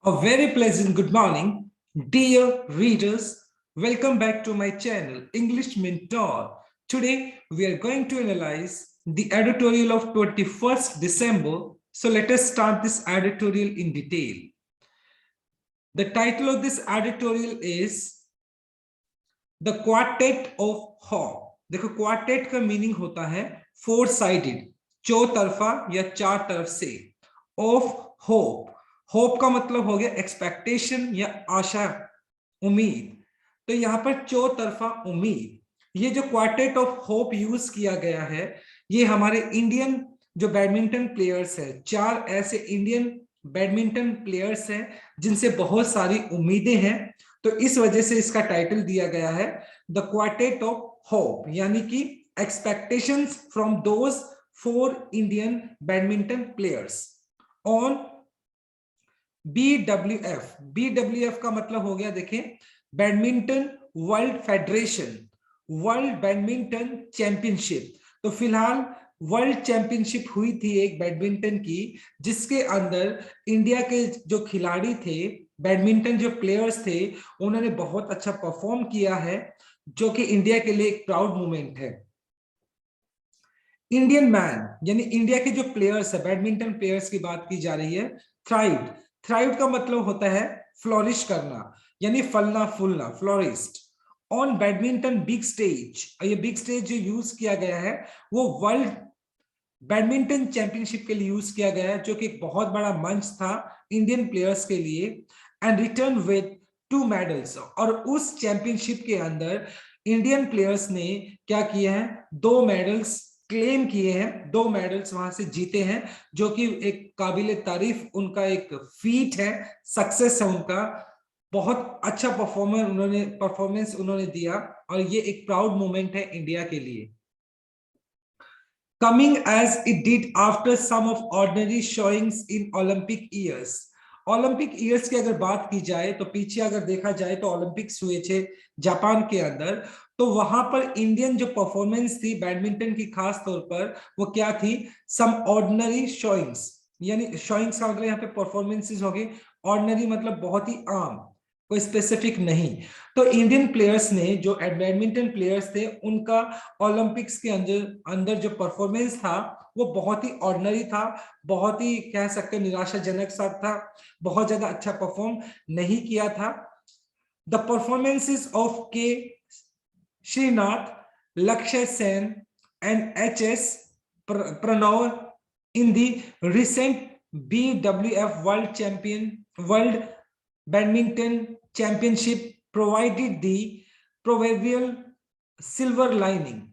A very pleasant good morning, dear readers. Welcome back to my channel, English Mentor. Today, we are going to analyze the editorial of 21st December. So let us start this editorial in detail. The title of this editorial is The Quartet of Hope. देखो, quartet का meaning होता है four sided, चौतरफा या चार तरफ से, of hope. Hope का मतलब हो गया एक्सपेक्टेशन या आशा, उम्मीद। तो यहाँ पर चौतरफा उम्मीद, ये जो क्वार्टेट ऑफ होप यूज किया गया है, ये हमारे इंडियन जो बैडमिंटन प्लेयर्स है, चार ऐसे इंडियन बैडमिंटन प्लेयर्स हैं जिनसे बहुत सारी उम्मीदें हैं, तो इस वजह से इसका टाइटल दिया गया है द क्वार्टेट ऑफ होप, यानी कि expectations from those four Indian badminton players on BWF। BWF का मतलब हो गया, देखें, badminton world federation, world badminton championship. तो फिलहाल वर्ल्ड चैंपियनशिप हुई थी एक बैडमिंटन की, जिसके अंदर इंडिया के जो खिलाड़ी थे, बैडमिंटन जो प्लेयर्स थे, उन्होंने बहुत अच्छा परफॉर्म किया है, जो कि इंडिया के लिए एक प्राउड मोमेंट है। इंडियन मैन यानी इंडिया के जो प्लेयर्स है, बैडमिंटन प्लेयर्स की बात की जा रही है। थ्राइव्ड, थ्राइव्ड का मतलब होता है फ्लोरिश करना, यानी फलना फूलना, florist on badminton big stage. ये बिग स्टेज जो यूज किया गया है वो वर्ल्ड बैडमिंटन चैंपियनशिप के लिए यूज किया गया है, जो कि एक बहुत बड़ा मंच था इंडियन प्लेयर्स के लिए। एंड रिटर्न विद 2 मेडल्स, और उस चैंपियनशिप के अंदर इंडियन प्लेयर्स ने क्या किया है, 2 मेडल्स क्लेम किए हैं, 2 मेडल्स वहां से जीते हैं, जो कि एक काबिले तारीफ उनका एक फीट है, सक्सेस है उनका। बहुत अच्छा परफॉर्मेंस उन्होंने दिया, और ये एक प्राउड मोमेंट है इंडिया के लिए। Coming as it did after some of ordinary showings in Olympic years। Olympic years की अगर बात की जाए तो पीछे अगर देखा जाए तो ओलंपिक्स हुए थे जापान के अंदर, तो वहां पर इंडियन जो परफॉर्मेंस थी बैडमिंटन की खास तौर पर, वो क्या थी, सम ऑर्डिनरी शोइंग्स, यानी शोइंग्स का मतलब यहाँ पे परफॉर्मेंसेस हो गई, ऑर्डिनरी मतलब बहुत ही आम, कोई स्पेसिफिक नहीं। तो इंडियन प्लेयर्स ने, जो बैडमिंटन प्लेयर्स थे, उनका ओलंपिक्स के अंदर अंदर जो परफॉर्मेंस था वो बहुत ही ऑर्डिनरी था, बहुत ही कह सकते हैं निराशाजनक सा था, बहुत ज्यादा अच्छा परफॉर्म नहीं किया था। The performances of K Srinath, Lakshya Sen and HS Prannoy in the recent BWF world badminton championship provided the proverbial silver lining।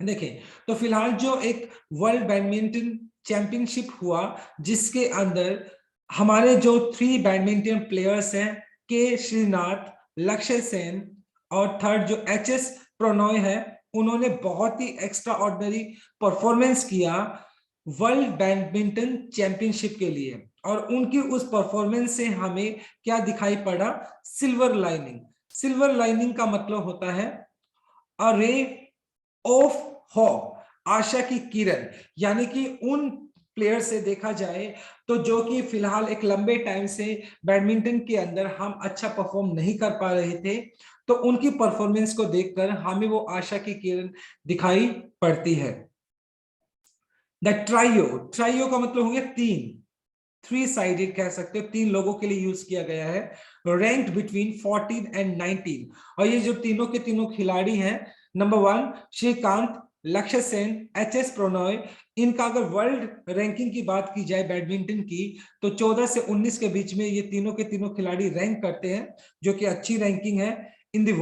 देखें, तो फिलहाल जो एक वर्ल्ड बैडमिंटन चैंपियनशिप हुआ, जिसके अंदर हमारे जो 3 बैडमिंटन प्लेयर्स हैं, के श्रीनाथ, लक्ष्य सेन और थर्ड जो HS प्रणॉय है, उन्होंने बहुत ही एक्स्ट्रा ऑर्डिनरी परफॉर्मेंस किया वर्ल्ड बैडमिंटन चैंपियनशिप के लिए, और उनकी उस परफॉर्मेंस से हमें क्या दिखाई पड़ा, सिल्वर लाइनिंग। सिल्वर लाइनिंग का मतलब होता है अ रे ऑफ होप, आशा की किरण, यानी कि उन प्लेयर से देखा जाए तो जो कि फिलहाल एक लंबे टाइम से बैडमिंटन के अंदर हम अच्छा परफॉर्म नहीं कर पा रहे थे, तो उनकी परफॉर्मेंस को देखकर हमें वो आशा की किरण दिखाई पड़ती है। द ट्राइयो, ट्राइयो का मतलब हो गया 3 साइडेड कह सकते हो, 3 लोगों के लिए यूज किया गया है। रैंक्ड बिटवीन 14 एंड 19, और ये जो तीनों के तीनों खिलाड़ी हैं, नंबर 1 श्रीकांत, लक्ष्य सेन, HS प्रणॉय, इनका अगर वर्ल्ड रैंकिंग की बात की जाए बैडमिंटन की, तो 14 से 19 के बीच में ये तीनों के तीनों खिलाड़ी रैंक करते हैं, जो कि अच्छी रैंकिंग है इन द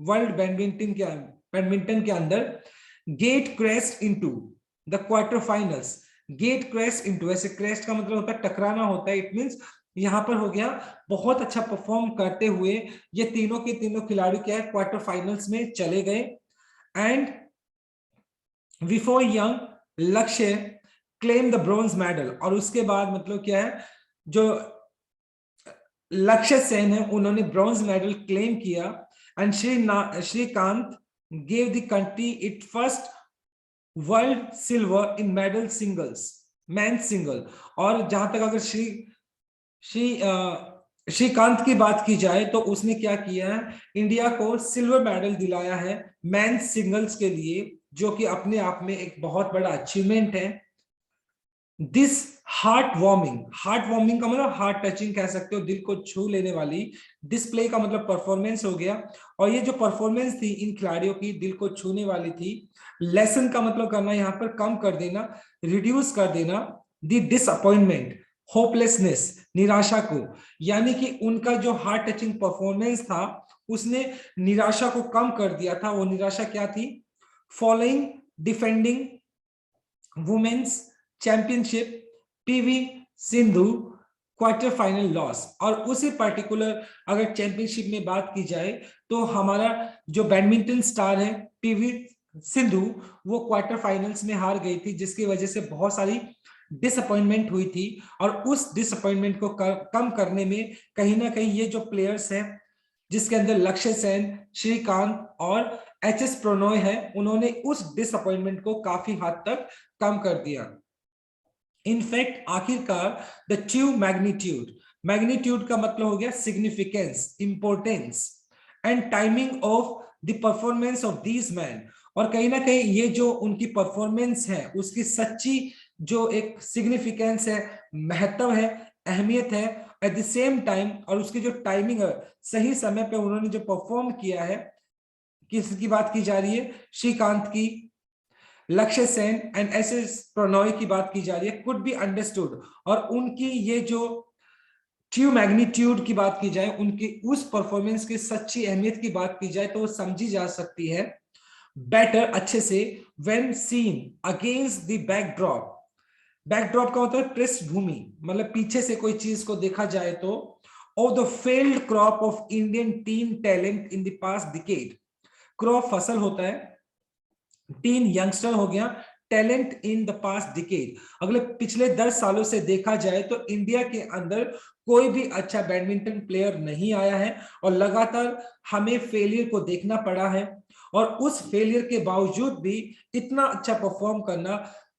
वर्ल्ड बैडमिंटन के अंदर। Get crest into the quarter finals, get crest into, ऐसे क्रेस्ट का मतलब होता है टकराना होता है, इट मींस यहां पर हो गया बहुत अच्छा परफॉर्म करते हुए ये तीनों के तीनों खिलाड़ी क्या है, क्वार्टर फाइनल्स में चले गए। एंड बिफोर यंग लक्ष्य क्लेम द ब्रॉन्ज मेडल, और उसके बाद मतलब क्या है, जो लक्ष्य सेन है उन्होंने ब्रॉन्ज मेडल क्लेम किया। And Srikanth gave the country it first world silver in medal singles, man single. और जहां तक अगर श्रीकांत की बात की जाए तो उसने क्या किया है, इंडिया को सिल्वर मेडल दिलाया है मेंस सिंगल्स के लिए, जो कि अपने आप में एक बहुत बड़ा अचीवमेंट है। दिस हार्ट वार्मिंग का मतलब हार्ट टचिंग कह सकते हो, दिल को छू लेने वाली। डिस्प्ले का मतलब परफॉर्मेंस हो गया, और ये जो परफॉर्मेंस थी इन खिलाड़ियों की दिल को छूने वाली थी। लेसन का मतलब करना यहाँ पर कम कर देना, रिड्यूस कर देना द डिसअपॉइंटमेंट, होपलेसनेस, निराशा को, यानी कि उनका जो हार्ट टचिंग परफॉर्मेंस था उसने निराशा को कम कर दिया था। वो निराशा क्या थी? Following defending women's championship, PV Sindhu quarter final loss. और उसी पर्टिकुलर अगर चैंपियनशिप में बात की जाए तो हमारा जो बैडमिंटन स्टार है पीवी सिंधु, वो क्वार्टर फाइनल्स में हार गई थी, जिसकी वजह से बहुत सारी डिसअपॉइंटमेंट हुई थी। और उस डिसअपॉइंटमेंट को कम करने में कहीं ना कहीं ये जो प्लेयर्स हैं, जिसके अंदर लक्ष्य सेन, श्रीकांत और एच.एस. प्रणॉय है, उन्होंने उस डिसअपॉइंटमेंट को काफी हद तक कम कर दिया। इनफैक्ट आखिरकार द ट्रू मैग्नीट्यूड का मतलब हो गया significance, importance and timing of the performance of these man. और कहीं ना कहीं ये जो उनकी परफॉर्मेंस है उसकी सच्ची जो एक सिग्निफिकेंस है, महत्व है, अहमियत है एट द सेम टाइम, और उसकी जो टाइमिंग है, सही समय पे उन्होंने जो परफॉर्म किया है। किसकी बात की जा रही है? श्रीकांत की, लक्ष्य सेन एंड एस.एस. प्रणॉय की बात की जा रही है, कुड बी अंडरस्टूड। और उनकी ये जो ट्रू मैग्नीट्यूड की बात की जाए, उनकी उस परफॉर्मेंस की सच्ची अहमियत की बात की जाए तो वो समझी जा सकती है बेटर, अच्छे से, when seen against the backdrop. Backdrop का होता है पृष्ठभूमि, मतलब पीछे से कोई चीज को देखा जाए तो, of the failed crop of Indian team talent in the past decade. Crop फसल होता है, टीन यंगस्टर हो गया, talent in the past decade. अगले पिछले 10 सालों से देखा जाए तो इंडिया के अंदर कोई भी अच्छा बैडमिंटन प्लेयर नहीं आया है, और लगातार हमें फेलियर को देखना पड़ा है। और उस फेलियर के बावजूद भी इतना अच्छा परफॉर्म करना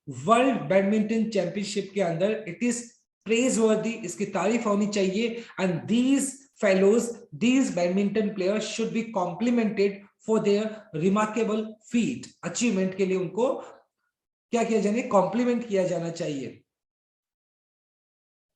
वर्ल्ड बैडमिंटन चैंपियनशिप के अंदर, इट इज प्रेज वर्दी, इसकी तारीफ होनी चाहिए। And these fellows, these badminton players should be complimented for their remarkable feet, achievement के लिए उनको क्या किया जाए? कॉम्प्लीमेंट किया जाना चाहिए।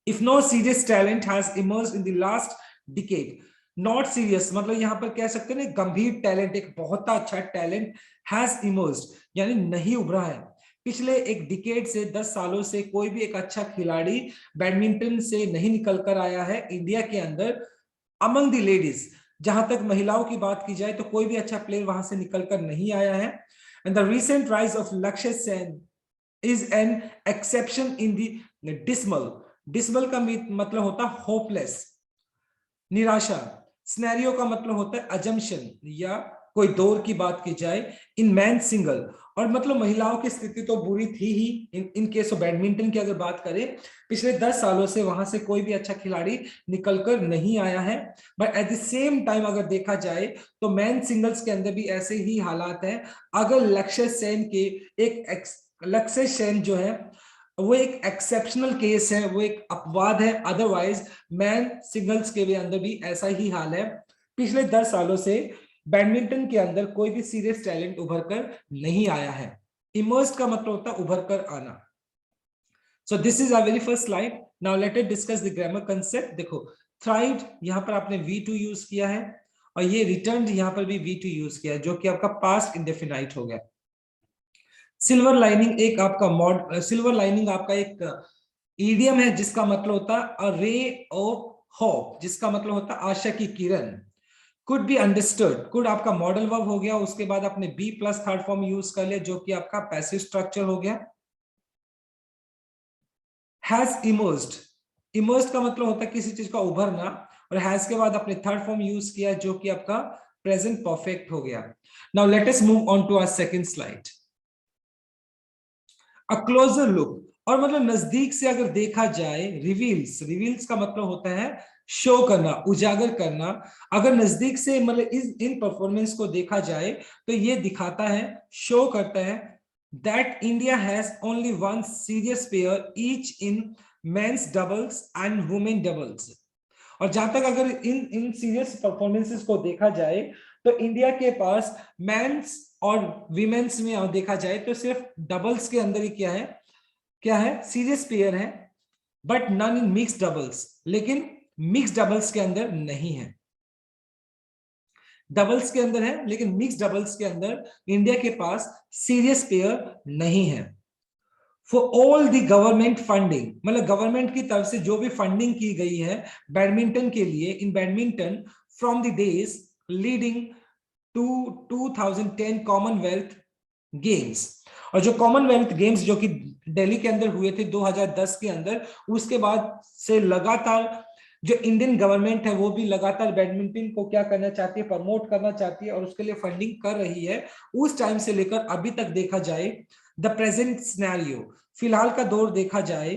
If no serious talent has emerged in the last decade, not serious मतलब यहां पर कह सकते हैं ना, गंभीर टैलेंट, एक बहुत अच्छा टैलेंट हैज इमर्ज्ड यानी नहीं उभरा है। पिछले एक डिकेड से 10 सालों से कोई भी एक अच्छा खिलाड़ी बैडमिंटन से नहीं निकल कर आया है इंडिया के अंदर। अमंग द लेडीज, जहां तक महिलाओं की बात की जाए तो कोई भी अच्छा प्लेयर वहां से निकलकर नहीं आया है। And the recent rise of Lakshya Sen is an exception in the dismal. Dismal का मतलब होता है होपलेस, निराशा। स्नैरियो का मतलब होता है अजम्पशन या कोई दौर की बात की जाए इन मैन सिंगल। और मतलब महिलाओं की स्थिति तो बुरी थी ही इन केस ऑफ बैडमिंटन की अगर बात करें, पिछले 10 सालों से वहां से कोई भी अच्छा खिलाड़ी निकलकर नहीं आया है। But at the same time अगर देखा जाए तो मैन सिंगल्स के अंदर भी ऐसे ही हालात हैं। अगर लक्ष्य सेन के लक्ष्य सेन जो है वो एक एक्सेप्शनल केस है, वो एक अपवाद है, अदरवाइज मैन सिंगल्स के भी अंदर भी ऐसा ही हाल है। पिछले 10 सालों से बैडमिंटन के अंदर कोई भी सीरियस टैलेंट उभर कर नहीं आया है। इमर्स्ड का मतलब होता है उभर कर आना। So this is our very first slide. Now let us discuss the grammar concept. देखो, थ्राइव्ड यहां पर आपने V2 यूज किया है, और ये रिटर्न्ड यहां पर भी V2 यूज किया है, जो कि आपका पास्ट इंडेफिनाइट हो गया। सिल्वर लाइनिंग एक आपका सिल्वर लाइनिंग आपका एक ईडियम है जिसका मतलब होता है अ रे ऑफ होप, जिसका मतलब होता है आशा की किरण। कुड बी अंडरस्टूड, कुड आपका मॉडल वर्ब हो गया, उसके बाद आपने B plus third form use कर लिया जो कि आपका पैसिव स्ट्रक्चर हो गया। हैज इमर्स्ड, इमर्स्ड का मतलब होता है किसी चीज का उभरना, और हैज के बाद आपने थर्ड फॉर्म यूज किया जो कि आपका प्रेजेंट परफेक्ट हो गया। Now let us move on to our second slide. A closer look, और मतलब नजदीक से अगर देखा जाए, रिवील्स, रिवील्स का मतलब होता है शो करना, उजागर करना। अगर नजदीक से मतलब इन परफॉर्मेंस को देखा जाए तो ये दिखाता है, शो करता है that India has only one serious pair each in men's doubles and women doubles. और जहां तक अगर इन सीरियस परफॉर्मेंसेस को देखा जाए तो इंडिया के पास मेंस और विमेंस में देखा जाए तो सिर्फ डबल्स के अंदर ही क्या है सीरियस पेयर है, but none in mix doubles, लेकिन मिक्स डबल्स के अंदर नहीं है। डबल्स के अंदर है लेकिन मिक्स डबल्स के अंदर इंडिया के पास सीरियस पेयर नहीं है। For all the government funding, मतलब गवर्नमेंट की तरफ से जो भी फंडिंग की गई है बैडमिंटन के लिए in badminton from the days leading to 2010 Commonwealth Games, और जो कॉमनवेल्थ गेम्स जो कि दिल्ली के अंदर हुए थे 2010 के अंदर, उसके बाद से लगातार जो इंडियन गवर्नमेंट है वो भी लगातार बैडमिंटन को क्या करना चाहती है, प्रमोट करना चाहती है और उसके लिए फंडिंग कर रही है। उस टाइम से लेकर अभी तक देखा जाए द प्रेजेंट सिनेरियो, फिलहाल का दौर देखा जाए,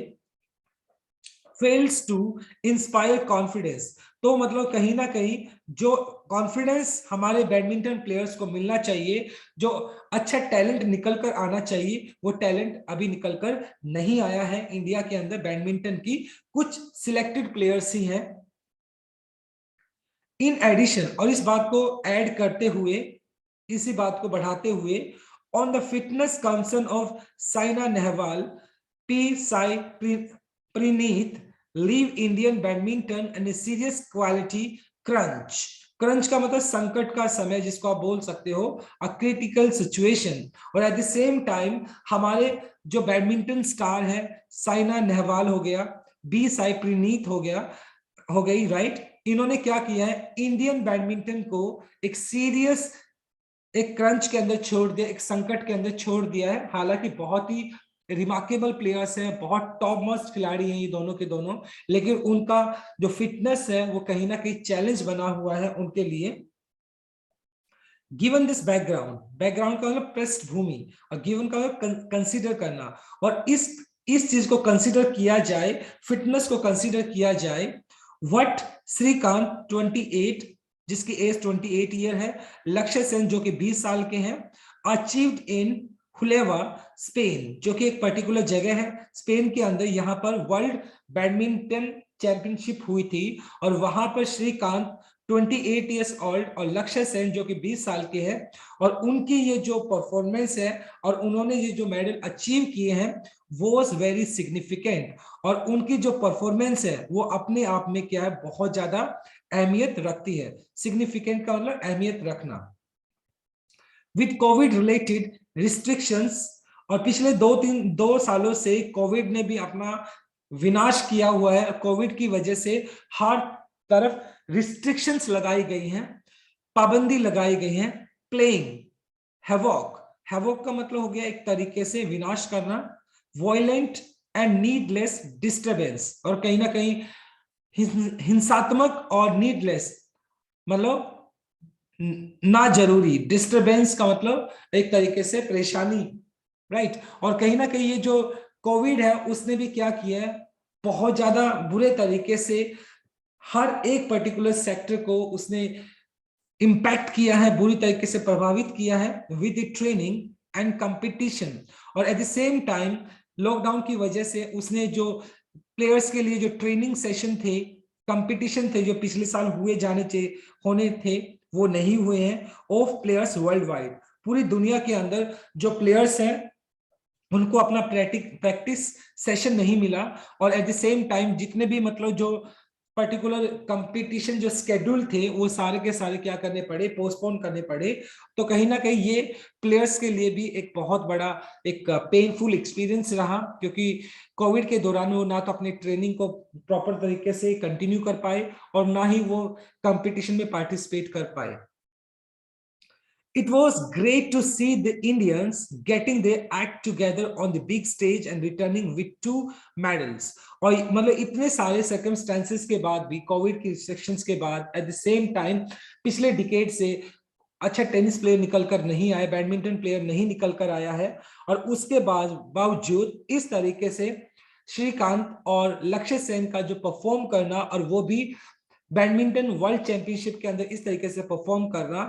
फेल्स टू इंस्पायर कॉन्फिडेंस, तो मतलब कहीं ना कहीं जो कॉन्फिडेंस हमारे बैडमिंटन प्लेयर्स को मिलना चाहिए, जो अच्छा टैलेंट निकल कर आना चाहिए, वो टैलेंट अभी निकल कर नहीं आया है इंडिया के अंदर। बैडमिंटन की कुछ सिलेक्टेड प्लेयर्स ही हैं। इन एडिशन, और इस बात को ऐड करते हुए, इसी बात को बढ़ाते हुए, on the fitness concern of Saina Nehwal, P Sai Praneeth leave Indian badminton and serious quality crunch. Crunch का मतलब संकट का समय, जिसको आप बोल सकते हो अ क्रिटिकल सिचुएशन। और एट द सेम टाइम हमारे जो बैडमिंटन स्टार है साइना नेहवाल हो गया, बी साई प्रीनीत हो गई, राइट, इन्होंने क्या किया है, इंडियन बैडमिंटन को एक सीरियस एक क्रंच के अंदर छोड़ दिया, एक संकट के अंदर छोड़ दिया है। हालांकि बहुत ही रिमार्केबल प्लेयर्स हैं, बहुत टॉप मोस्ट खिलाड़ी हैं ये दोनों के दोनों, लेकिन उनका जो फिटनेस है वो कहीं ना कहीं चैलेंज बना हुआ है उनके लिए। गिवन दिस बैकग्राउंड, बैकग्राउंड का मतलब पृष्ठभूमि, और गिवन का मतलब कंसीडर करना, और इस चीज को कंसीडर किया जाए, फिटनेस को कंसीडर किया जाए, व्हाट श्रीकांत 28, जिसकी एज 28 ईयर है, लक्ष्य सेन जो कि 20 साल के हैं, अचीव्ड इन हुलेवा स्पेन, जो कि एक पर्टिकुलर जगह है स्पेन के अंदर, यहां पर वर्ल्ड बैडमिंटन चैंपियनशिप हुई थी, और वहां पर श्रीकांत 28 ईयर्स ओल्ड और लक्ष्य सेन जो कि 20 साल के हैं, और उनकी ये जो परफॉर्मेंस है और उन्होंने ये जो मेडल अचीव किए हैं वो वाज वेरी सिग्निफिकेंट, और उनकी जो परफॉर्मेंस है वो अपने आप में क्या है, बहुत ज्यादा अहमियत रखती है। सिग्निफिकेंट का मतलब अहमियत रखना। विद कोविड रिलेटेड रिस्ट्रिक्शंस, और पिछले 2 सालों से कोविड ने भी अपना विनाश किया हुआ है। कोविड की वजह से हर तरफ रिस्ट्रिक्शंस लगाई गई हैं, पाबंदी लगाई गई है। प्लेइंग हैवॉक, हैवॉक का मतलब हो गया एक तरीके से विनाश करना, वायलेंट एंड नीडलेस डिस्टरबेंस, और कहीं ना कहीं हिंसात्मक और नीडलेस मतलब ना जरूरी, डिस्टरबेंस का मतलब एक तरीके से परेशानी, राइट। और कहीं ना कहीं ये जो कोविड है उसने भी क्या किया है, बहुत ज्यादा बुरे तरीके से हर एक पर्टिकुलर सेक्टर को उसने इंपैक्ट किया है, बुरी तरीके से प्रभावित किया है with the training and competition. और at the same time lockdown की वजह से उसने जो प्लेयर्स के लिए जो ट्रेनिंग सेशन थे, कंपटीशन थे, जो पिछले साल होने थे वो नहीं हुए हैं ऑफ प्लेयर्स वर्ल्ड वाइड। पूरी दुनिया के अंदर जो प्लेयर्स हैं उनको अपना प्रैक्टिस सेशन नहीं मिला, और एट द सेम टाइम जितने भी मतलब जो पर्टिकुलर कंपटीशन जो स्केड्यूल थे वो सारे के सारे क्या करने पड़े, पोस्टपोन करने पड़े। तो कहीं ना कहीं ये प्लेयर्स के लिए भी एक बहुत बड़ा एक पेनफुल एक्सपीरियंस रहा, क्योंकि कोविड के दौरान वो ना तो अपनी ट्रेनिंग को प्रॉपर तरीके से कंटिन्यू कर पाए और ना ही वो कंपटीशन में पार्टिसिपेट कर पाए। It was great to see the Indians getting their act together on the big stage and returning with 2 medals. और मतलब इतने सारे circumstances के बाद भी, कोविड की रिस्ट्रिक्शंस के बाद, एट द सेम टाइम पिछले डिकेड से अच्छा टेनिस प्लेयर निकल कर नहीं आया, बैडमिंटन प्लेयर नहीं निकल कर आया है, और उसके बाद बावजूद इस तरीके से श्रीकांत और लक्ष्य सेन का जो परफॉर्म करना, और वो भी बैडमिंटन वर्ल्ड चैंपियनशिप के अंदर इस तरीके से परफॉर्म करना,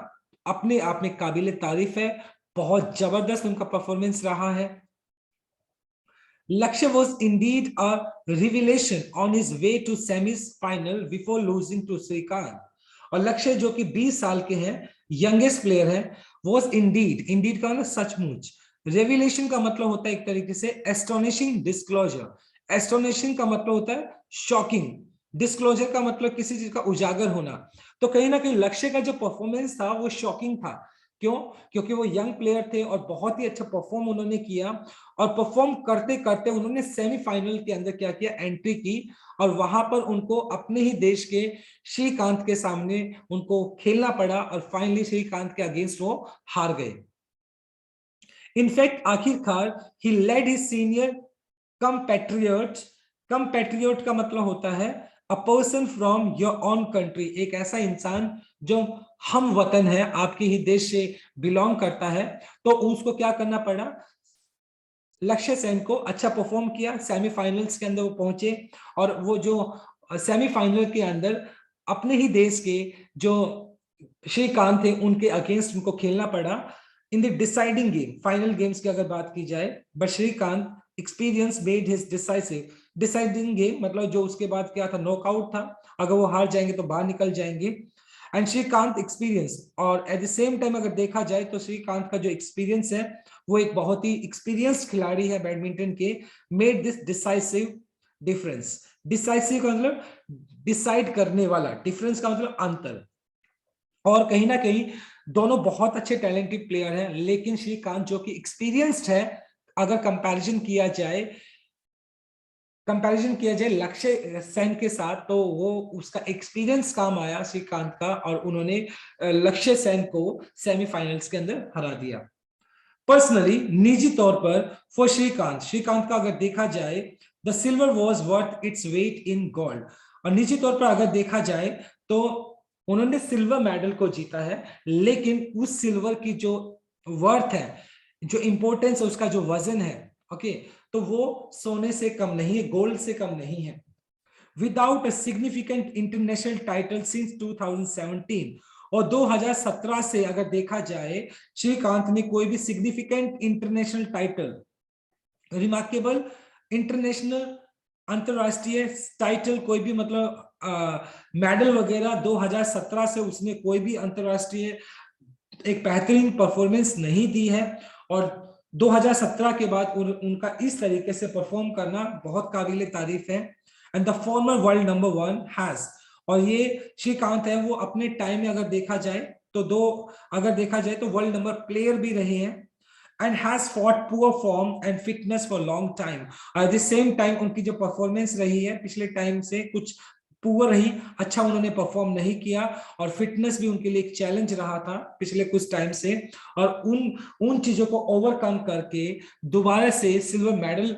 अपने आप में काबिल तारीफ है। बहुत जबरदस्त उनका परफॉर्मेंस रहा है। Lakshya was indeed a revelation on his way to semi-final before losing to Srikanth. और लक्ष्य जो कि 20 साल के हैं, यंगेस्ट प्लेयर है, was indeed का मतलब सचमुच, रेविलेशन का मतलब होता है एक तरीके से एस्टोनिशिंग डिस्क्लोजर, एस्टोनिशिंग का मतलब होता है शॉकिंग, डिस्क्लोजर का मतलब किसी चीज का उजागर होना। तो कहीं ना कहीं लक्ष्य का जो परफॉर्मेंस था वो शॉकिंग था। क्यों? क्योंकि वो यंग प्लेयर थे और बहुत ही अच्छा परफॉर्म उन्होंने किया, और परफॉर्म करते करते उन्होंने सेमीफाइनल के अंदर क्या किया, एंट्री की, और वहां पर उनको अपने ही देश के श्रीकांत के सामने उनको खेलना पड़ा, और फाइनली श्रीकांत के अगेंस्ट वो हार गए। इनफैक्ट आखिरकार ही लेड हिज सीनियर कंपैट्रियट, कंपैट्रियट का मतलब होता है a person from your own country, एक ऐसा इंसान जो हम वतन है, आपके ही देश से बिलोंग करता है, तो उसको क्या करना पड़ा, लक्ष्य सेन को अच्छा परफॉर्म किया, सेमीफाइनल्स के अंदर वो पहुंचे, और वो जो सेमीफाइनल के अंदर अपने ही देश के जो श्रीकांत थे उनके अगेंस्ट उनको खेलना पड़ा in the deciding game, final games की अगर बात की जाए, but Srikanth experience made his decisive, deciding game मतलब जो उसके बाद क्या था, नॉकआउट था, अगर वो हार जाएंगे तो बाहर निकल जाएंगे, एंड श्रीकांत एक्सपीरियंस, और एट द सेम टाइम अगर देखा जाए तो श्रीकांत का जो एक्सपीरियंस है वो एक बहुत ही एक्सपीरियंस्ड खिलाड़ी है बैडमिंटन के, made this decisive difference, decisive का मतलब डिसाइड करने वाला, डिफरेंस का मतलब अंतर, और कहीं ना कहीं दोनों बहुत अच्छे टैलेंटेड प्लेयर हैं, लेकिन श्रीकांत जो कि एक्सपीरियंस्ड है, अगर कंपैरिजन किया जाए लक्ष्य सेन के साथ, तो वो उसका एक्सपीरियंस काम आया श्रीकांत का, और उन्होंने लक्ष्य सेन को सेमीफाइनल्स के अंदर हरा दिया। पर्सनली, निजी तौर पर, फॉर श्रीकांत, श्रीकांत का अगर देखा जाए, the silver was worth its weight in gold, और निजी तौर पर अगर देखा जाए तो उन्होंने सिल्वर मेडल को जीता है, लेकिन उस सिल्वर की जो वर्थ है, जो इंपॉर्टेंस है, उसका जो वजन है, ओके, तो वो सोने से कम नहीं है, गोल्ड से कम नहीं है। Without a significant international title since 2017, और 2017 से अगर देखा जाए श्रीकांत ने कोई भी significant international title, remarkable international अंतरराष्ट्रीय टाइटल, कोई भी मतलब मेडल वगैरह 2017 से उसने कोई भी अंतरराष्ट्रीय एक बेहतरीन परफॉर्मेंस नहीं दी है, और 2017 के बाद उनका इस तरीके से परफॉर्म करना बहुत काबिल तारीफ है। And the former world number 1 has, और ये श्रीकांत है वो अपने टाइम में अगर देखा जाए तो वर्ल्ड नंबर प्लेयर भी रहे हैं, and has fought poor form and fitness for long time, at the same time उनकी जो परफॉर्मेंस रही है पिछले टाइम से कुछ पुअर रही, अच्छा उन्होंने परफॉर्म नहीं किया, और फिटनेस भी उनके लिए एक चैलेंज रहा था पिछले कुछ टाइम से, और उन चीजों को ओवरकम करके दोबारा से सिल्वर मेडल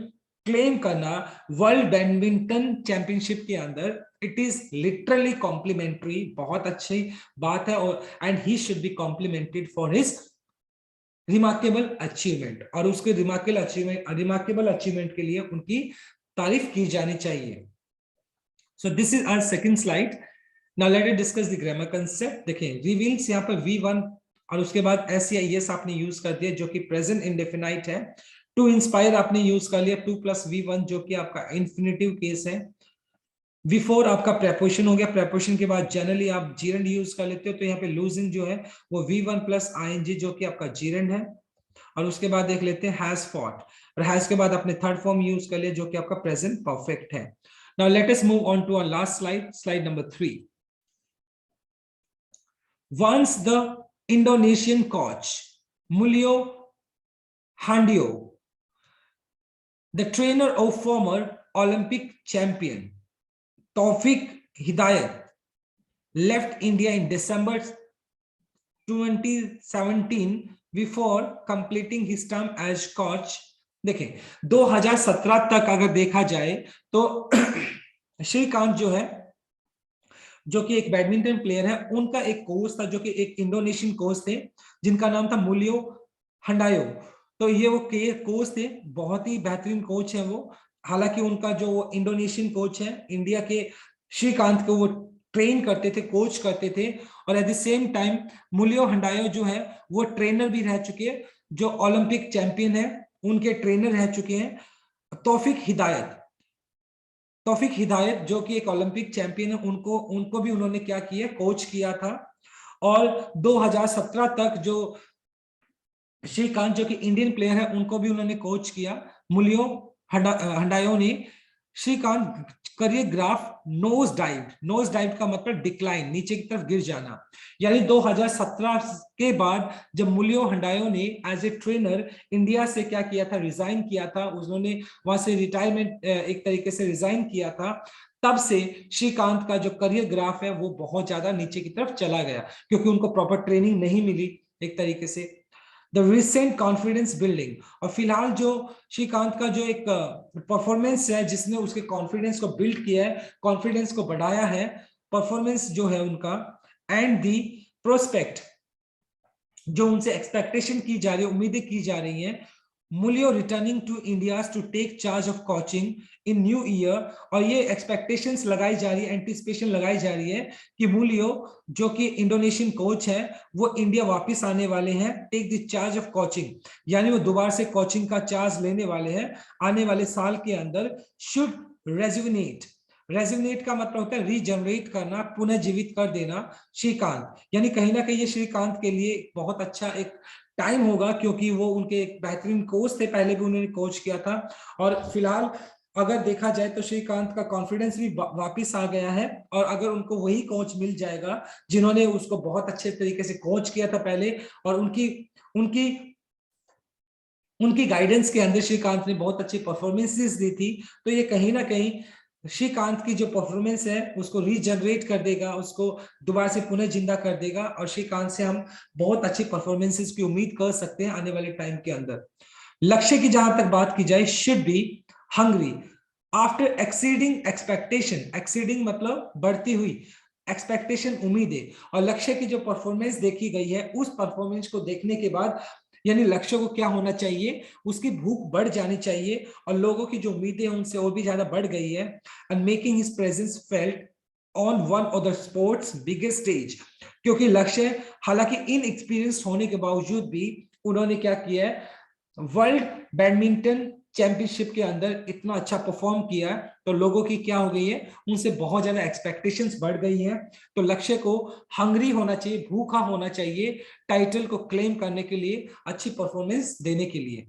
क्लेम करना वर्ल्ड बैडमिंटन चैंपियनशिप के अंदर, इट इज लिटरली कॉम्प्लीमेंट्री, बहुत अच्छी बात है, और and he should be complimented for his remarkable achievement, और उसके रिमार्केबल अचीवमेंट के लिए उनकी तारीफ की जानी चाहिए। So this is our second slide. Now let us discuss the grammar concept. देखें, रिवील्स यहाँ पर V1 और उसके बाद SEIS आपने यूज कर दिया जो कि प्रेजेंट इंडेफिनाइट है। टू इंस्पायर आपने यूज कर लिया 2 + V1 जो कि आपका इन्फिनेटिव केस है। V4 आपका प्रेपोजिशन हो गया, प्रेपोजिशन के बाद जनरली आप जीरेंड यूज कर लेते हो, तो यहाँ पे लूजिंग जो है वो V1 + ING जो कि आपका जीरेंड है, और उसके बाद देख लेते हैं हैज फॉट, और हैज के बाद आपने थर्ड फॉर्म यूज कर लिया जो कि आपका प्रेजेंट परफेक्ट है। Now let us move on to our last slide, slide number 3। Once the Indonesian coach Mulyo Handio, the trainer of former Olympic champion Taufik Hidayat, left India in December 2017 before completing his term as coach। देखें 2017 तक अगर देखा जाए तो श्रीकांत जो है, जो कि एक बैडमिंटन प्लेयर है, उनका एक कोच था जो कि एक इंडोनेशियन कोच थे जिनका नाम था मुलियो हंडायो। तो ये वो कोच थे, बहुत ही बेहतरीन कोच है वो। हालांकि उनका जो इंडोनेशियन कोच है, इंडिया के श्रीकांत को वो ट्रेन करते थे, कोच करते थे, और एट द सेम टाइम मुलियो हंडायो जो है वो ट्रेनर भी रह चुके हैं जो ओलंपिक चैंपियन है, उनके ट्रेनर रह चुके हैं तौफिक हिदायत। तौफिक हिदायत जो कि एक ओलंपिक चैंपियन है, उनको उनको भी उन्होंने क्या किया, कोच किया था। और 2017 तक जो श्रीकांत जो कि इंडियन प्लेयर है, उनको भी उन्होंने कोच किया, मुलियो हंडायो ने। Srikanth career graph nose dive का मतलब डिक्लाइन, नीचे की तरफ गिर जाना। यानी 2017 के बाद जब मुलियो हंडायो ने एज ए ट्रेनर इंडिया से क्या किया था, रिजाइन किया था, उन्होंने वहां से रिटायरमेंट एक तरीके से रिजाइन किया था, तब से श्रीकांत का जो करियर ग्राफ है वो बहुत ज्यादा नीचे की तरफ चला गया, क्योंकि उनको प्रॉपर ट्रेनिंग नहीं मिली एक तरीके से। द रिसेंट कॉन्फिडेंस बिल्डिंग, और फिलहाल जो श्रीकांत का जो एक परफॉर्मेंस है जिसने उसके कॉन्फिडेंस को बिल्ड किया है, कॉन्फिडेंस को बढ़ाया है, परफॉर्मेंस जो है उनका, एंड दी प्रोस्पेक्ट, जो उनसे एक्सपेक्टेशन की जा रही है, उम्मीदें की जा रही हैं, Mulyo returning to India to take charge of coaching in new year. और ये एक्सपेक्टेशंस लगाई जा रही है, एंटिसिपेशन लगाई जा रही है कि मुलियो जो कि इंडोनेशियन कोच है, वो इंडिया वापस आने वाले हैं, take the charge of coaching, यानी वो दोबारा से कोचिंग का चार्ज लेने वाले हैं आने वाले साल के अंदर। शुड रेजुविनेट, रेजुविनेट का मतलब होता है रीजनरेट करना, पुनर्जीवित कर देना श्रीकांत, यानी कहीं ना कहीं ये श्रीकांत के लिए बहुत अच्छा एक टाइम होगा, क्योंकि वो उनके एक बेहतरीन कोच थे, पहले भी उन्होंने कोच किया था। और फिलहाल अगर देखा जाए तो श्रीकांत का कॉन्फिडेंस भी वापस आ गया है, और अगर उनको वही कोच मिल जाएगा जिन्होंने उसको बहुत अच्छे तरीके से कोच किया था पहले, और उनकी उनकी उनकी गाइडेंस के अंदर श्रीकांत ने बहुत अच्छी परफॉर्मेंसेस दी थी, तो ये कहीं ना कहीं श्रीकांत की जो परफॉर्मेंस है उसको रीजनरेट कर देगा, उसको दोबारा से पुनः जिंदा कर देगा, और श्रीकांत से हम बहुत अच्छी परफॉर्मेंसेस की उम्मीद कर सकते हैं आने वाले टाइम के अंदर। लक्ष्य की जहां तक बात की जाए, should be hungry after exceeding expectation, exceeding मतलब बढ़ती हुई, एक्सपेक्टेशन उम्मीदें, और लक्ष्य की जो परफॉर्मेंस देखी गई है उस परफॉर्मेंस को देखने के बाद, यानी लक्ष्य को क्या होना चाहिए, उसकी भूख बढ़ जानी चाहिए, और लोगों की जो उम्मीदें हैं उनसे और भी ज्यादा बढ़ गई है। And making his presence felt on one of the sports biggest stage, क्योंकि लक्ष्य हालांकि इन एक्सपीरियंस होने के बावजूद भी उन्होंने क्या किया है, वर्ल्ड बैडमिंटन चैंपियनशिप के अंदर इतना अच्छा परफॉर्म किया, तो लोगों की क्या हो गई है, उनसे बहुत ज्यादा एक्सपेक्टेशंस बढ़ गई हैं। तो लक्ष्य को हंग्री होना चाहिए, भूखा होना चाहिए टाइटल को क्लेम करने के लिए, अच्छी परफॉर्मेंस देने के लिए।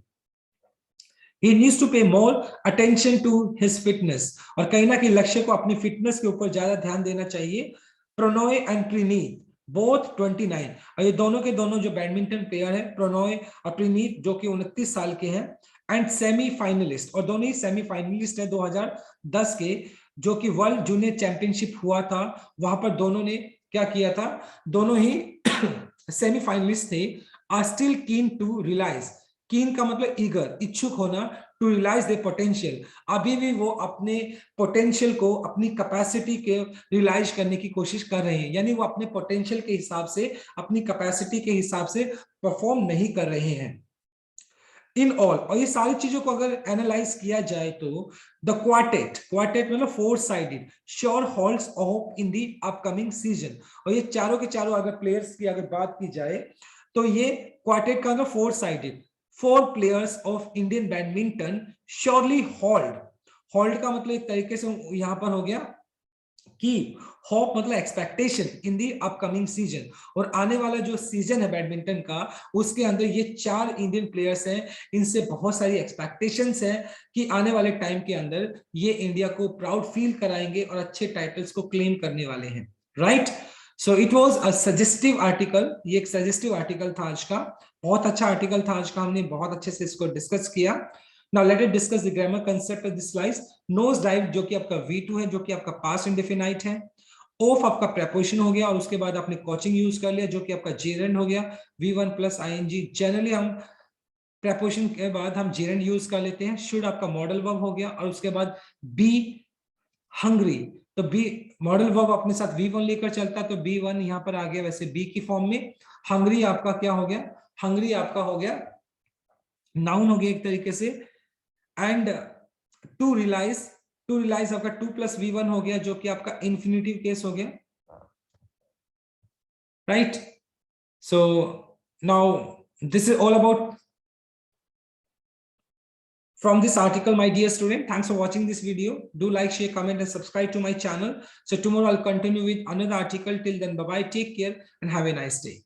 He needs to pay more attention to his fitness, और कहीं ना कहीं लक्ष्य को अपनी फिटनेस के ऊपर ज्यादा ध्यान देना चाहिए। प्रणॉय एंड प्रीनीत बोथ 29, और ये दोनों के दोनों जो बैडमिंटन प्लेयर है, प्रणॉय और प्रीनीत जो कि 29 साल के हैं, एंड सेमीफाइनलिस्ट, और दोनों ही सेमीफाइनलिस्ट है 2010 के, जो कि वर्ल्ड जूनियर चैंपियनशिप हुआ था, वहां पर दोनों ने क्या किया था, दोनों ही सेमीफाइनलिस्ट थे। Are still keen to realise, keen का मतलब ईगर, इच्छुक होना, टू रियलाइज द पोटेंशियल, अभी भी वो अपने पोटेंशियल को, अपनी कैपेसिटी के रियलाइज करने की कोशिश कर रहे हैं, यानी वो अपने पोटेंशियल के हिसाब से, अपनी कैपेसिटी के हिसाब से परफॉर्म नहीं कर रहे हैं इन ऑल। और ये सारी चीजों को अगर एनालाइज किया जाए तो द क्वार्टेट, क्वार्टेट मतलब four sided, sure holds hope in the upcoming season, और ये चारों के चारों अगर प्लेयर्स की अगर बात की जाए तो ये क्वार्टेट का मतलब four sided, four players of Indian badminton surely hold, hold का मतलब एक तरीके से यहां पर हो गया कि होप मतलब expectation in the upcoming season, और आने वाला जो सीजन है बैडमिंटन का, उसके अंदर ये चार इंडियन प्लेयर्स हैं, इनसे बहुत सारी एक्सपेक्टेशंस हैं कि आने वाले टाइम के अंदर ये इंडिया को प्राउड फील कराएंगे और अच्छे टाइटल्स को क्लेम करने वाले हैं, right. So it was a suggestive article, ये एक सजेस्टिव आर्टिकल था आज का, बहुत अच्छा आर्टिकल था आज का, हमने बहुत अच्छे से इसको डिस्कस किया। Now let us discuss the grammar concept of this slice. Nose dive जो कि आपका V2 है, जो कि आपका past indefinite है। ऑफ आपका preposition हो गया, और उसके बाद आपने कोचिंग यूज कर लिया जो कि आपका gerund हो गया, V1 plus ing। जनरली हम preposition के बाद हम gerund यूज कर लेते हैं। should आपका मॉडल वर्ब हो गया, और उसके बाद be hungry, तो बी मॉडल वर्ब अपने साथ V1 लेकर चलता है, तो B1 यहां पर आ गया वैसे बी की फॉर्म में। हंग्री आपका क्या हो गया, हंग्री आपका हो गया नाउन हो गया एक तरीके से। And to realise, to realise आपका 2 + V1 हो गया, जो कि आपका इंफिनिटिव केस हो गया, right. So now this is all about from this article, my dear student. Thanks for watching this video. Do like, share, comment, and subscribe to my channel. So tomorrow I'll continue with another article. Till then, bye bye, take care, and have a nice day.